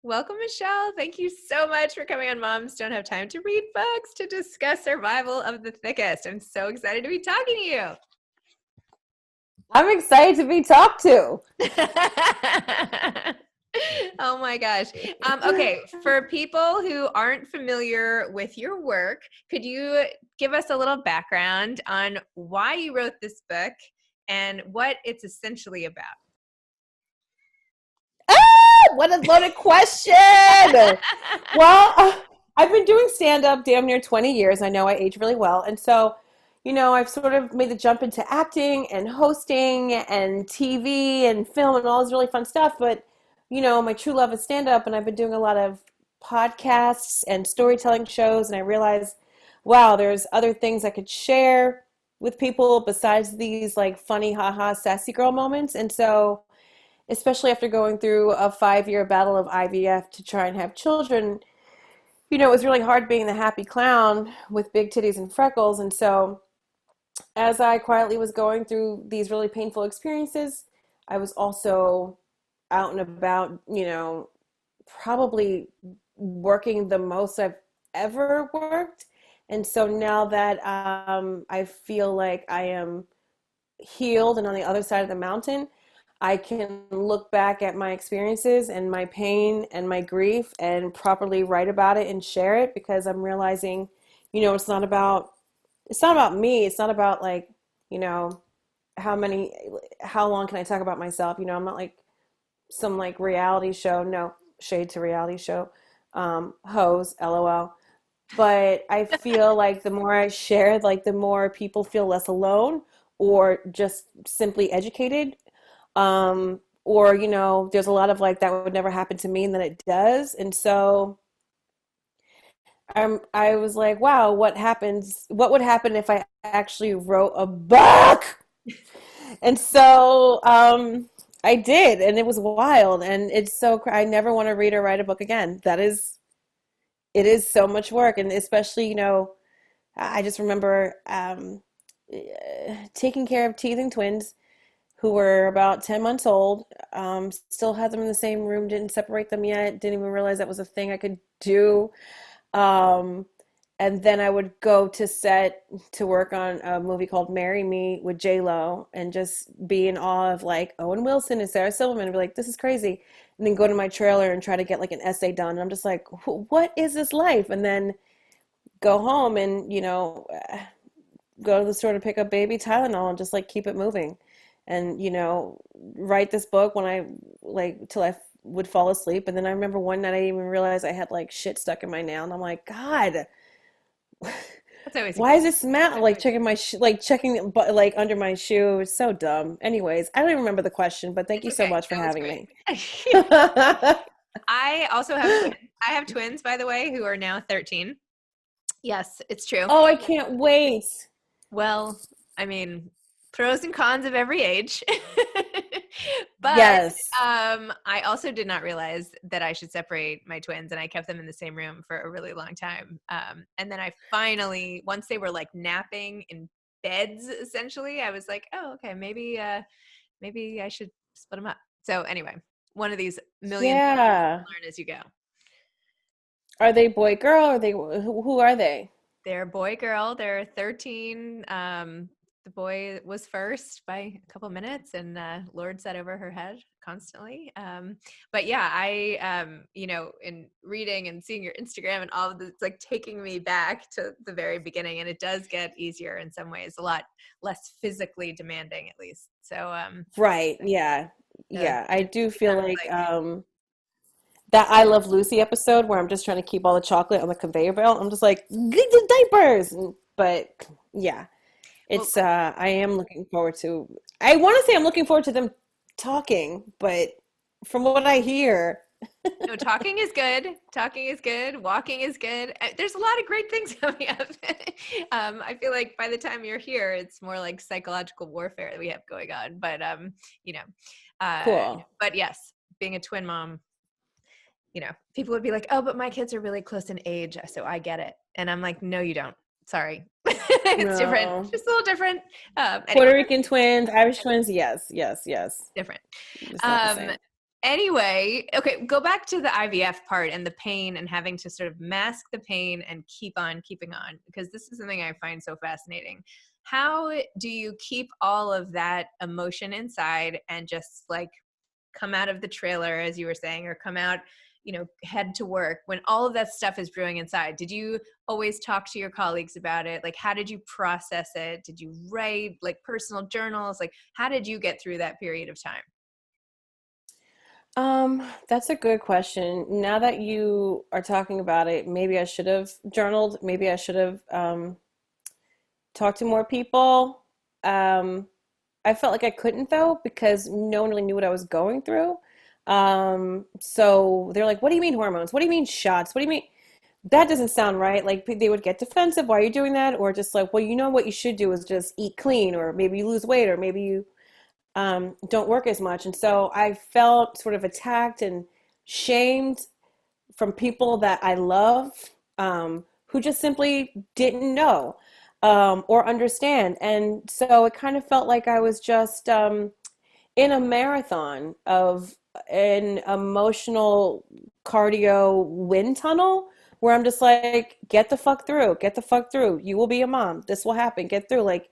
Welcome, Michelle. Thank you so much for coming on Moms Don't Have Time to Read Books to discuss Survival of the Thickest. I'm so excited to be talking to you. I'm excited to be talked to. Oh my gosh. Okay, for people who aren't familiar with your work, could you give us a little background on why you wrote this book and what it's essentially about? What a loaded question. Well, I've been doing stand-up damn near 20 years. I know I age really well. And so, I've sort of made the jump into acting and hosting and TV and film and all this really fun stuff. But, my true love is stand-up, and I've been doing a lot of podcasts and storytelling shows. And I realized, wow, there's other things I could share with people besides these like funny, haha, sassy girl moments. And so, especially after going through a 5-year battle of IVF to try and have children, it was really hard being the happy clown with big titties and freckles. And so, as I quietly was going through these really painful experiences, I was also out and about, probably working the most I've ever worked. And so now that I feel like I am healed and on the other side of the mountain, I can look back at my experiences and my pain and my grief and properly write about it and share it, because I'm realizing, it's not about me. It's not about like, how long can I talk about myself? I'm not like some like reality show, no shade to reality show, hoes, LOL. But I feel like the more I share, like the more people feel less alone or just simply educated. Or, there's a lot of like that would never happen to me, and then it does. And so I was like, wow, what would happen if I actually wrote a book? And so I did, and it was wild, and I never want to read or write a book again. It is so much work, and especially, I just remember taking care of teething twins who were about 10 months old. Still had them in the same room, didn't separate them yet, didn't even realize that was a thing I could do. Um, and then I would go to set to work on a movie called Marry Me with J-Lo and just be in awe of like Owen Wilson and Sarah Silverman and be like, this is crazy. And then go to my trailer and try to get like an essay done. And I'm just like, what is this life? And then go home and, go to the store to pick up baby Tylenol and just like keep it moving. And, write this book when I like till I would fall asleep. And then I remember one night I didn't even realize I had like shit stuck in my nail. And I'm like, God, That's always why is this smell like checking my checking like under my shoe? It's so dumb. Anyways, I don't even remember the question, but thank you so much for having me. I also have I have twins, by the way, who are now 13. Yes, it's true. Oh, I can't wait. Well, I mean, pros and cons of every age. But Yes. I also did not realize that I should separate my twins, and I kept them in the same room for a really long time. And then I finally, once they were like napping in beds, essentially, I was like, oh, okay, maybe I should split them up. So anyway, one of these million things Yeah. you learn as you go. Are they boy, girl? Are they who are they? They're boy, girl. They're 13. The boy was first by a couple minutes, and Lord sat over her head constantly. But yeah, I, in reading and seeing your Instagram and all of this, it's like taking me back to the very beginning, and it does get easier in some ways, a lot less physically demanding, at least. So, Right. Yeah. Yeah. I do feel kind of like that I Love Lucy episode where I'm just trying to keep all the chocolate on the conveyor belt. I'm just like, get the diapers. But yeah, it's I am looking forward to, I want to say I'm looking forward to them talking, but from what I hear, no, talking is good. Talking is good. Walking is good. There's a lot of great things coming up. I feel like by the time you're here, it's more like psychological warfare that we have going on. But you know, cool. but yes, being a twin mom, people would be like, "Oh, but my kids are really close in age, so I get it." And I'm like, "No, you don't. Sorry, it's different. No. Just a little different." Puerto Anyway, Rican twins, Irish twins, yes, yes, yes. different. It's not the same. Anyway, okay, go back to the IVF part and the pain and having to sort of mask the pain and keep on keeping on, because this is something I find so fascinating. How do you keep all of that emotion inside and just like come out of the trailer, as you were saying, or come out, head to work when all of that stuff is brewing inside? Did you always talk to your colleagues about it? Like, how did you process it? Did you write like personal journals? Like, how did you get through that period of time? That's a good question. Now that you are talking about it, maybe I should have journaled. Maybe I should have talked to more people. Um, I felt like I couldn't though because no one really knew what I was going through. So they're like, "What do you mean hormones? What do you mean shots? What do you mean?" That doesn't sound right. Like they would get defensive. Why are you doing that? Or just like, well, you know what you should do is just eat clean, or maybe you lose weight, or maybe you don't work as much. And so I felt sort of attacked and shamed from people that I love, who just simply didn't know or understand. And so it kind of felt like I was just in a marathon of an emotional cardio wind tunnel where I'm just like, get the fuck through, get the fuck through. You will be a mom. This will happen. Get through. Like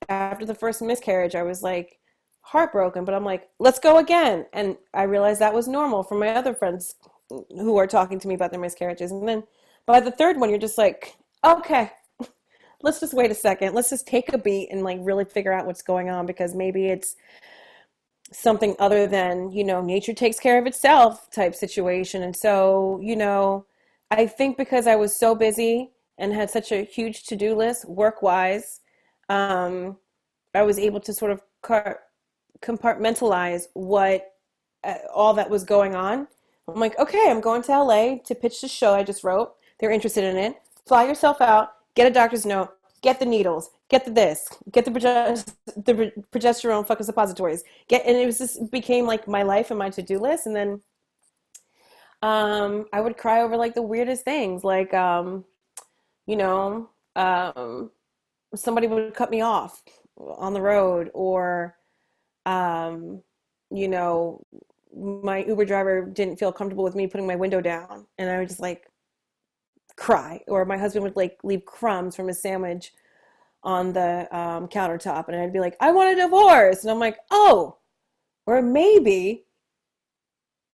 after the first miscarriage, I was like heartbroken, but I'm like, let's go again. And I realized that was normal for my other friends who are talking to me about their miscarriages. And then by the third one, you're just like, okay, let's just wait a second. Let's just take a beat and like really figure out what's going on because maybe it's something other than, nature takes care of itself type situation. And so, I think because I was so busy and had such a huge to-do list work wise, I was able to sort of compartmentalize what all that was going on. I'm like, okay, I'm going to LA to pitch the show I just wrote. They're interested in it. Fly yourself out, get a doctor's note, get the needles, get the this, get the progesterone fucking suppositories. And it was just became like my life and my to-do list. And then I would cry over like the weirdest things, like you know, um, somebody would cut me off on the road, or um, you know, my Uber driver didn't feel comfortable with me putting my window down, and I would just like cry. Or my husband would like leave crumbs from his sandwich on the countertop, and I'd be like, I want a divorce, and I'm like, oh, or maybe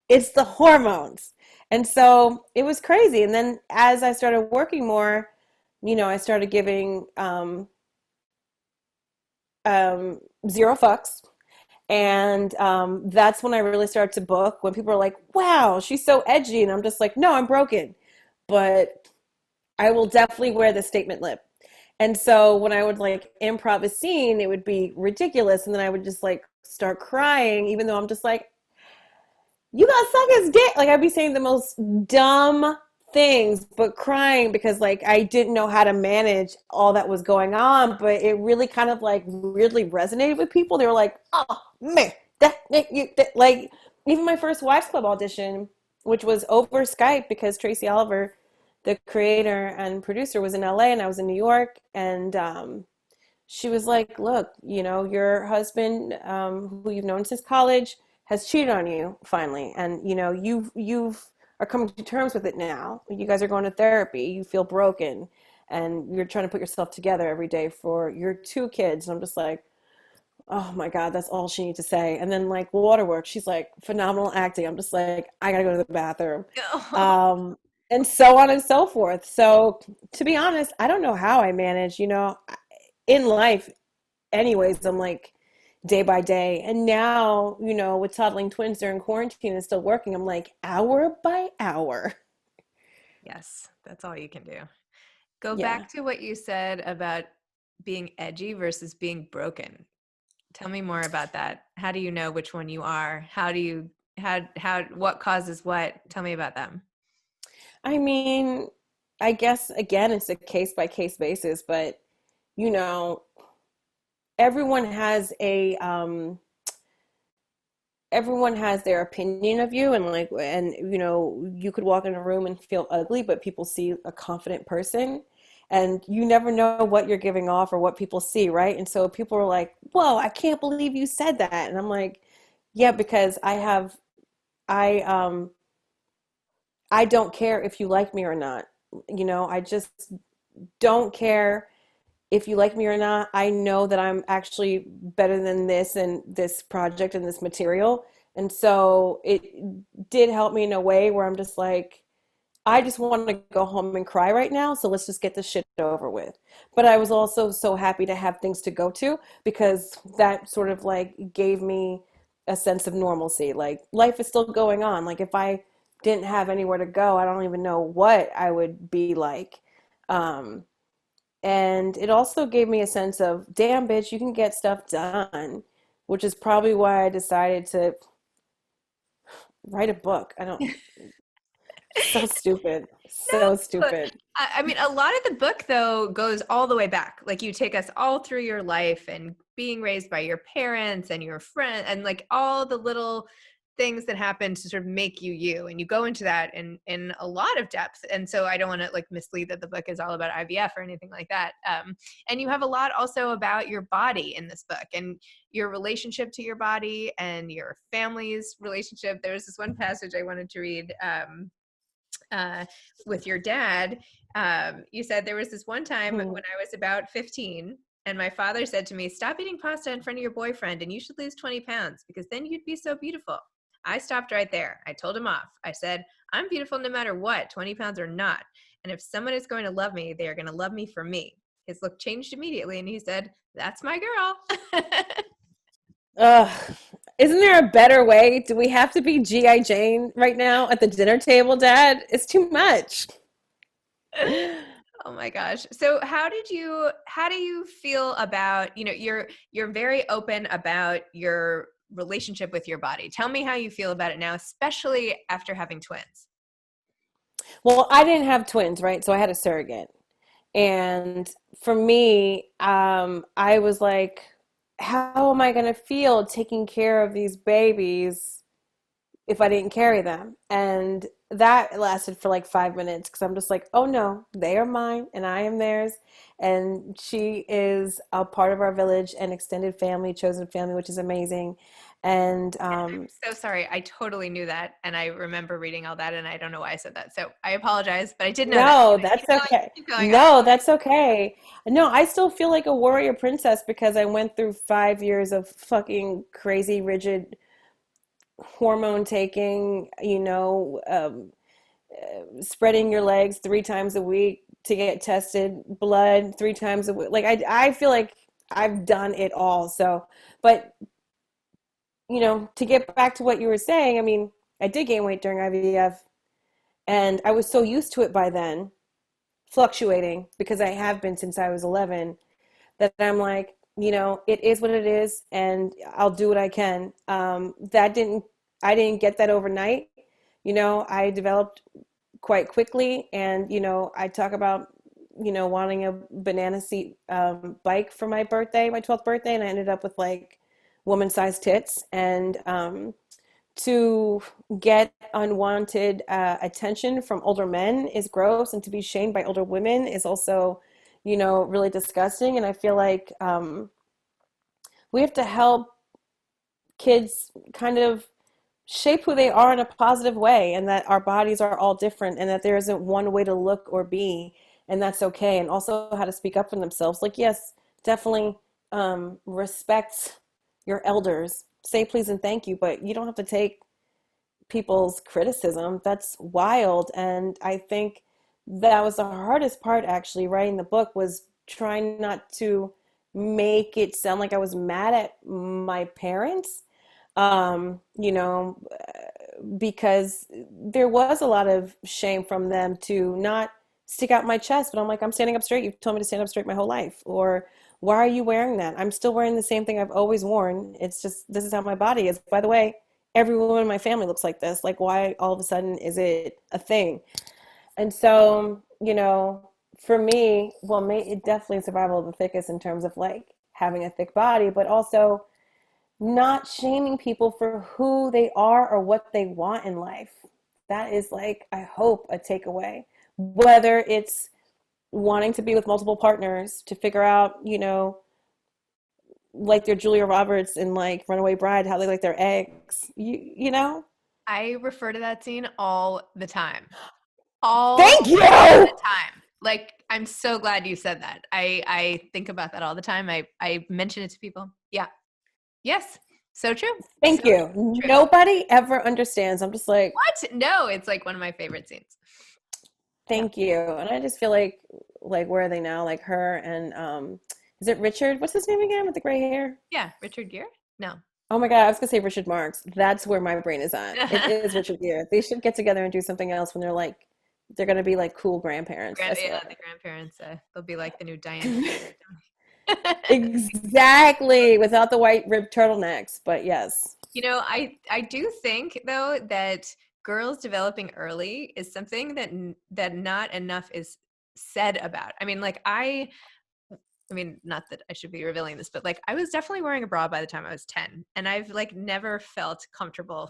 it's the hormones. And so it was crazy. And then as I started working more, I started giving zero fucks. And that's when I really started to book, when people are like, wow, she's so edgy. And I'm just like, no, I'm broken. But I will definitely wear the statement lip. And so when I would like improv a scene, it would be ridiculous. And then I would just like start crying, even though I'm just like, you gotta suck his dick. Like I'd be saying the most dumb things, but crying because like I didn't know how to manage all that was going on. But it really kind of like weirdly resonated with people. They were like, oh man, that like even my first Wives Club audition, which was over Skype because Tracy Oliver, the creator and producer, was in LA and I was in New York. And she was like, look, your husband, who you've known since college, has cheated on you finally, and you've are coming to terms with it now. You guys are going to therapy. You feel broken, and you're trying to put yourself together every day for your two kids. And I'm just like, oh my God, that's all she needs to say. And then like Waterworks, she's like phenomenal acting. I'm just like, I gotta go to the bathroom, and so on and so forth. So to be honest, I don't know how I manage. In life, anyways, I'm like day by day. And now, with toddling twins during quarantine and still working, I'm like hour by hour. Yes, that's all you can do. Go Yeah. back to what you said about being edgy versus being broken. Tell me more about that. How do you know which one you are? What causes what? Tell me about them. I mean, I guess again, it's a case by case basis, but you know, everyone has a everyone has their opinion of you, and like, and you could walk in a room and feel ugly, but people see a confident person, and you never know what you're giving off or what people see, right? And so people are like, whoa, I can't believe you said that. And I'm like, yeah, because I have I don't care if you like me or not. I just don't care if you like me or not. I know that I'm actually better than this and this project and this material. And so it did help me in a way where I'm just like, I just want to go home and cry right now. So let's just get this shit over with. But I was also so happy to have things to go to because that sort of like gave me a sense of normalcy. Like life is still going on. Like if I didn't have anywhere to go, I don't even know what I would be like. Um, and it also gave me a sense of, damn, bitch, you can get stuff done, which is probably why I decided to write a book. I don't, so stupid. No, So stupid. I mean, a lot of the book though goes all the way back. Like you take us all through your life and being raised by your parents and your friend and like all the little things that happen to sort of make you you. And you go into that in a lot of depth. And so I don't want to like mislead that the book is all about IVF or anything like that. And you have a lot also about your body in this book and your relationship to your body and your family's relationship. There's this one passage I wanted to read. Uh, with your dad, you said there was this one time when I was about 15 and my father said to me, stop eating pasta in front of your boyfriend and you should lose 20 pounds because then you'd be so beautiful. I stopped right there. I told him off. I said, I'm beautiful no matter what, 20 pounds or not. And if someone is going to love me, they are going to love me for me. His look changed immediately and he said, that's my girl. Ugh. Isn't there a better way? Do we have to be G.I. Jane right now at the dinner table, Dad? It's too much. Oh my gosh. So how do you feel about, you're very open about your relationship with your body. Tell me how you feel about it now, especially after having twins. Well, I didn't have twins, right? So I had a surrogate. And for me, I was like, how am I going to feel taking care of these babies if I didn't carry them? And that lasted for like 5 minutes because I'm just like, oh no, they are mine and I am theirs. And she is a part of our village and extended family, chosen family, which is amazing. And I'm so sorry. I totally knew that. And I remember reading all that and I don't know why I said that. So I apologize, but I did know that. no, Anyway, that's keep going. okay. Keep going. No, that's okay. No, I still feel like a warrior princess because I went through 5 years of fucking crazy, rigid hormone taking, spreading your legs 3 times a week to get tested, blood 3 times a week. Like I feel like I've done it all. So, but to get back to what you were saying, I mean, I did gain weight during IVF, and I was so used to it by then, fluctuating because I have been since I was 11, that I'm like, it is what it is, and I'll do what I can. I didn't get that overnight. I developed quite quickly, and I talk about wanting a banana seat bike for my birthday, my 12th birthday, and I ended up with like woman-sized tits, and to get unwanted attention from older men is gross, and to be shamed by older women is also, really disgusting. And I feel like we have to help kids kind of shape who they are in a positive way, and that our bodies are all different, and that there isn't one way to look or be, and that's okay. And also how to speak up for themselves. Like, yes, definitely respect your elders, say please and thank you, but you don't have to take people's criticism. That's wild. And I think that was the hardest part, actually, writing the book, was trying not to make it sound like I was mad at my parents, um, you know, because there was a lot of shame from them to not stick out my chest. But I'm like, I'm standing up straight. You've told me to stand up straight my whole life. Or why are you wearing that? I'm still wearing the same thing I've always worn. It's just, this is how my body is. By the way, every woman in my family looks like this. Like, why all of a sudden is it a thing? And so, for me, well, it definitely survival of the thickest in terms of like having a thick body, but also not shaming people for who they are or what they want in life. That is, like, I hope, a takeaway. Whether it's wanting to be with multiple partners to figure out, like their Julia Roberts in like Runaway Bride, how they like their eggs, you know? I refer to that scene all the time. Thank All you. the time. Like, I'm so glad you said that. I think about that all the time. I mention it to people. Yeah. Yes. So true. So Thank you. true. Nobody ever understands. I'm just like, What? No, it's like one of my favorite scenes. Yeah. thank you. And I just feel like where are they now? Like her and is it Richard? What's his name again with the gray hair? Yeah. Richard Gere? No. Oh my God, I was gonna say Richard Marx. That's where my brain is at. It is Richard Gere. They should get together and do something else when they're gonna be like cool grandparents, I Yeah, swear. the grandparents. They'll be like the new Diane Keaton. Exactly, without the white ribbed turtlenecks, but yes. I do think though that girls developing early is something that not enough is said about. I mean, like I mean, not that I should be revealing this, but like I was definitely wearing a bra by the time I was 10, and I've like never felt comfortable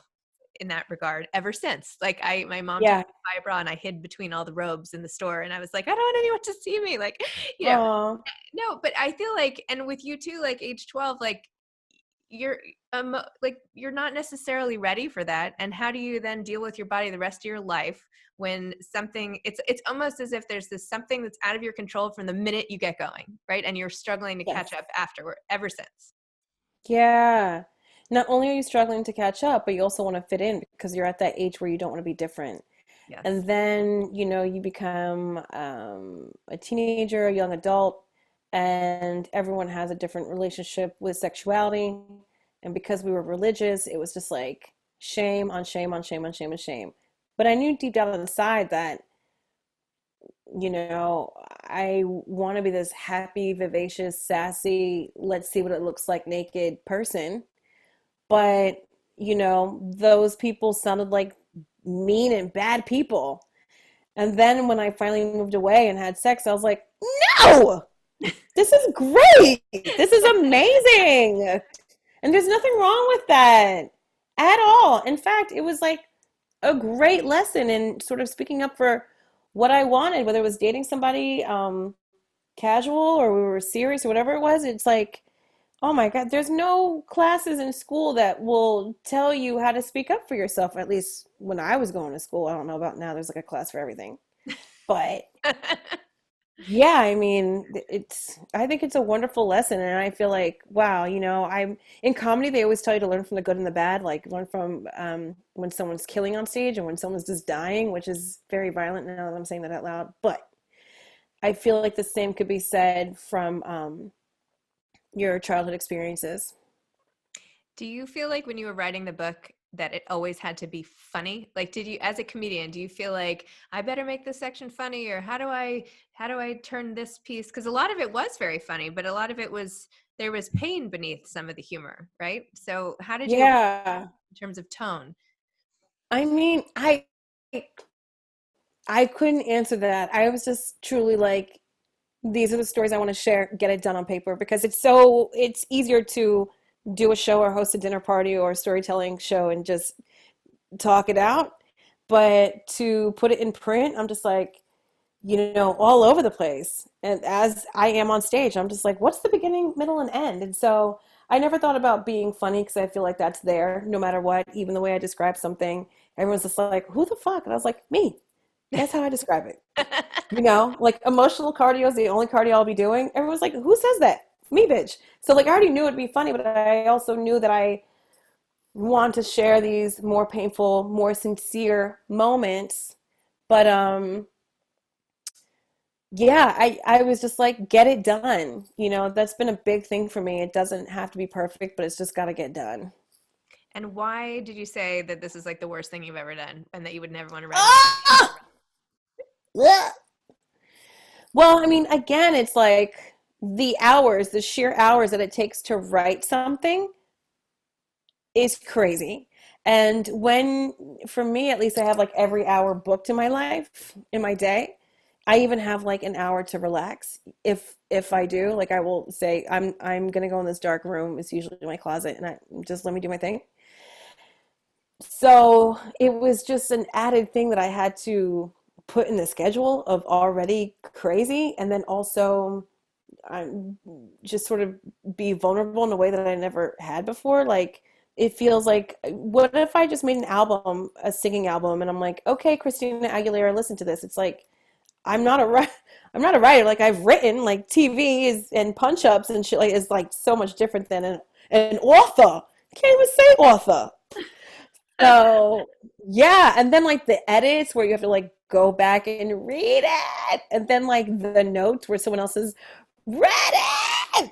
in that regard ever since. Like my mom told Yeah. me to buy a bra and I hid between all the robes in the store, and I was like, I don't want anyone to see me. Like, you know, Oh, no, but I feel like, and with you too, like age 12, like you're like you're not necessarily ready for that, and how do you then deal with your body the rest of your life when something it's almost as if there's this something that's out of your control from the minute you get going, right? And you're struggling to catch yes. up afterward ever since. Yeah. Not only are you struggling to catch up, but you also want to fit in because you're at that age where you don't want to be different. Yes. And then, you become a teenager, a young adult, and everyone has a different relationship with sexuality. And because we were religious, it was just like shame on shame on shame on shame on shame. But I knew deep down inside that, you know, I want to be this happy, vivacious, sassy, let's see what it looks like naked person. But, those people sounded like mean and bad people. And then when I finally moved away and had sex, I was like, no, this is great. This is amazing. And there's nothing wrong with that at all. In fact, it was like a great lesson in sort of speaking up for what I wanted, whether it was dating somebody casual or we were serious or whatever it was. It's like, oh my God, there's no classes in school that will tell you how to speak up for yourself. At least when I was going to school, I don't know about now, there's like a class for everything. But yeah, I mean, I think it's a wonderful lesson. And I feel like, wow, I'm in comedy, they always tell you to learn from the good and the bad, like learn from when someone's killing on stage and when someone's just dying, which is very violent now that I'm saying that out loud. But I feel like the same could be said from your childhood experiences. Do you feel like when you were writing the book that it always had to be funny? Like, did you, as a comedian, do you feel like I better make this section funny, or how do I turn this piece? Because a lot of it was very funny, but a lot of it was there was pain beneath some of the humor, right? So how did you approach Yeah. in terms of tone? I mean, I couldn't answer that. I was just truly like, these are the stories I want to share, get it done on paper because it's easier to do a show or host a dinner party or a storytelling show and just talk it out. But to put it in print, I'm just like, all over the place. And as I am on stage, I'm just like, what's the beginning, middle, and end? And so I never thought about being funny because I feel like that's there no matter what. Even the way I describe something, everyone's just like, who the fuck? And I was like, me. That's how I describe it. Like emotional cardio is the only cardio I'll be doing. Everyone's like, who says that? Me, bitch. So like I already knew it'd be funny, but I also knew that I want to share these more painful, more sincere moments. But yeah, I was just like, get it done. That's been a big thing for me. It doesn't have to be perfect, but it's just got to get done. And why did you say that this is like the worst thing you've ever done and that you would never want to write about it again? Ah! Well, I mean, again, it's like the sheer hours that it takes to write something is crazy. And for me at least, I have like every hour booked in my life, in my day. I even have like an hour to relax. If I do, like I will say, I'm gonna go in this dark room. It's usually my closet, and I just let me do my thing. So it was just an added thing that I had to put in the schedule of already crazy, and then also I'm just sort of be vulnerable in a way that I never had before. Like it feels like, what if I just made an album, a singing album, and I'm like, okay, Christina Aguilera, listen to this. It's like, I'm not a writer. I'm not a writer. Like, I've written, like, TV is and punch ups and shit, like, is like so much different than an author. I can't even say author. So yeah, and then like the edits where you have to like go back and read it, and then like the notes where someone else has read it.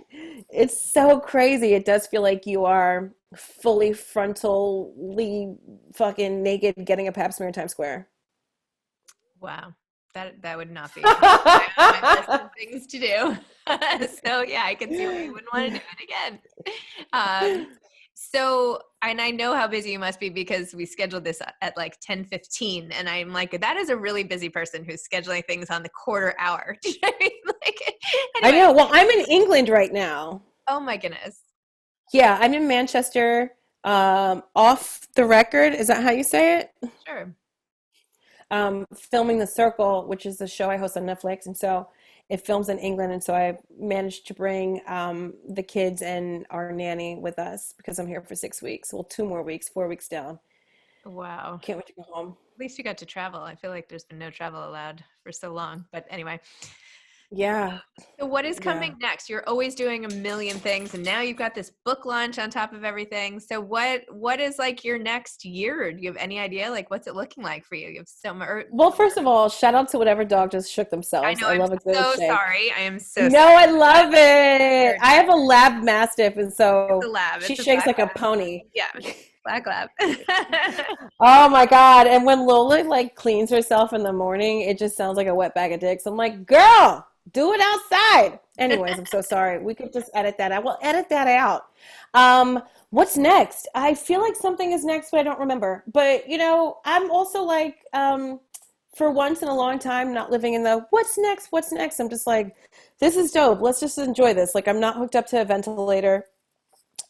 It's so crazy. It does feel like you are fully frontally fucking naked getting a pap smear in Times Square. Wow. That would not be my list of things to do. So yeah, I can see why you wouldn't want to do it again. So, and I know how busy you must be because we scheduled this at like 10:15, and I'm like, that is a really busy person who's scheduling things on the quarter hour. Do you know what I mean? Like, I anyway. know. Well, I'm in England right now. Oh my goodness. Yeah, I'm in Manchester. Off the record, is that how you say it? Sure. Filming The Circle, which is the show I host on Netflix. And so it films in England. And so I managed to bring the kids and our nanny with us because I'm here for 6 weeks. Well, 2 more weeks, 4 weeks down. Wow. Can't wait to go home. At least you got to travel. I feel like there's been no travel allowed for so long. But anyway. Yeah. So what is coming next? You're always doing a million things, and now you've got this book launch on top of everything. So what is like your next year? Do you have any idea? Like, what's it looking like for you? You have so much. Well, first of all, shout out to whatever dog just shook themselves. I know. I love a good so shake. sorry. I am so No, sorry. I love it. I have a lab mastiff, and so It's a lab. she It's a shakes black like a lab. pony. Yeah, black lab. Oh my God. And when Lola like cleans herself in the morning, it just sounds like a wet bag of dicks. I'm like, girl, do it outside. Anyways, I'm so sorry. We could just edit that out. We'll edit that out. What's next? I feel like something is next, but I don't remember. But you know, I'm also like, for once in a long time, not living in the what's next, what's next. I'm just like, this is dope. Let's just enjoy this. Like, I'm not hooked up to a ventilator.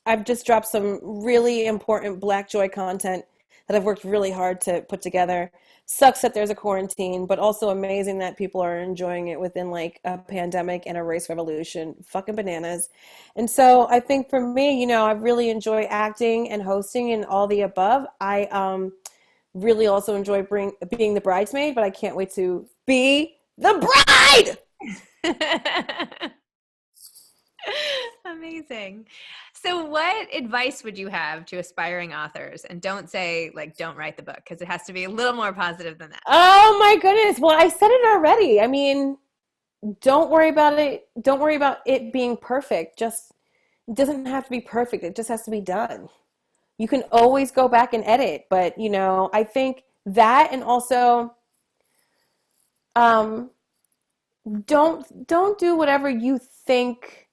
I've just dropped some really important Black Joy content that I've worked really hard to put together. Sucks that there's a quarantine, but also amazing that people are enjoying it within like a pandemic and a race revolution. Fucking bananas. And so I think for me, you know, I really enjoy acting and hosting and all the above. I really also enjoy being the bridesmaid, but I can't wait to be the bride. Amazing. So what advice would you have to aspiring authors? And don't say like, don't write the book, because it has to be a little more positive than that. Oh my goodness. Well, I said it already. I mean, don't worry about it. Don't worry about it being perfect. Just, it doesn't have to be perfect. It just has to be done. You can always go back and edit, but you know, I think that, and also, don't do whatever you think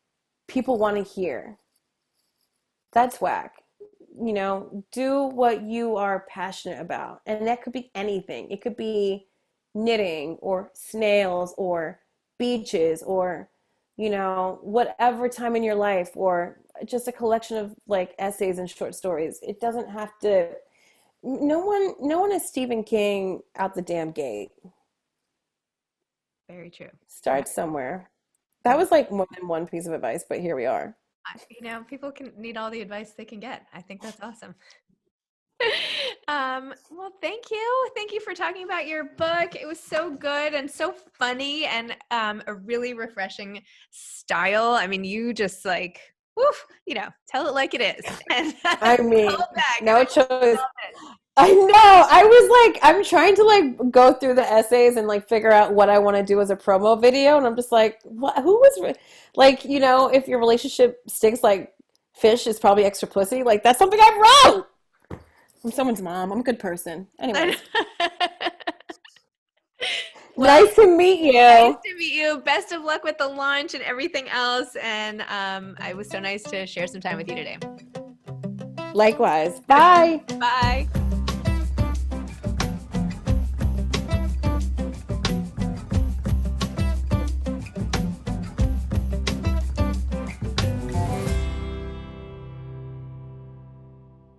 people want to hear. That's whack. You know, do what you are passionate about. And that could be anything. It could be knitting or snails or beaches or, you know, whatever time in your life, or just a collection of like essays and short stories. It doesn't have to, no one is Stephen King out the damn gate. Very true. Start somewhere. That was like more than one piece of advice, but here we are. You know, people can need all the advice they can get. I think that's awesome. Well, thank you. Thank you for talking about your book. It was so good and so funny, and a really refreshing style. I mean, you just like, woof, you know, tell it like it is. And, I mean, no choice. I I know. I was like, I'm trying to like go through the essays and like figure out what I want to do as a promo video. And I'm just like, what? Who was like, you know, if your relationship stinks like fish is probably extra pussy. Like, that's something I wrote. I'm someone's mom. I'm a good person. Anyway. Well, nice to meet you. Nice to meet you. Best of luck with the launch and everything else. And it was so nice to share some time with you today. Likewise. Bye. Bye.